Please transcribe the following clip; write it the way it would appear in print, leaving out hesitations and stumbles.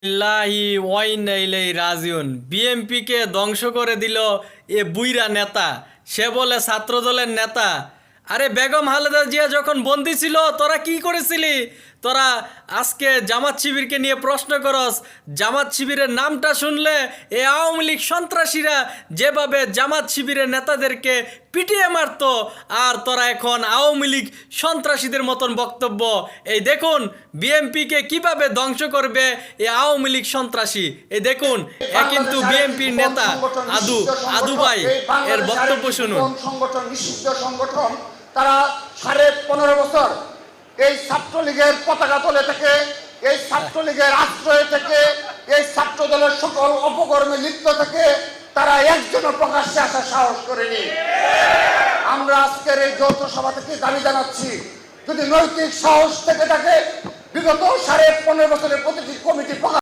ইল্লাহি ওয়াইন্না ইলাইহি রাজিউন। বিএমপিকে ধ্বংস করে দিল এ বুইরা নেতা। সে বলে ছাত্রদলের নেতা। আরে বেগম খালেদা জিয়া যখন বন্দী ছিল তোরা কি করেছিলি? তোরা আজকে জামাত শিবিরকে নিয়ে প্রশ্ন করস। জামাত শিবিরের নামটা শুনলে এ আওয়ামী লীগ সন্ত্রাসীরা যেভাবে জামাত শিবিরের নেতাদেরকে পিটিয়ে মারত, আর তোরা এখন আওয়ামী লীগ সন্ত্রাসীদের মতন বক্তব্য। এই দেখুন বিএমপিকে কিভাবে ধ্বংস করবে এই আওয়ামী লীগ সন্ত্রাসী। এই দেখুন এ কিন্তু বিএমপির নেতা আদু ভাই, এর বক্তব্য শুনুন। সংগঠন নিষিদ্ধ সংগঠন, তারা 15.5 বছর এই ছাত্রলীগের পতাকা তলে থেকে, এই ছাত্রলীগের আশ্রয় থেকে, এই ছাত্র দলের সকল অপকর্মে লিপ্ত থেকে তারা একজনও প্রকাশ্যে আসার সাহস করেনি। আমরা আজকের এই যৌথ সভা থেকে দাবি জানাচ্ছি, যদি নৈতিক সাহস থেকে থাকে বিগত 15.5 বছরের প্রতিটি কমিটি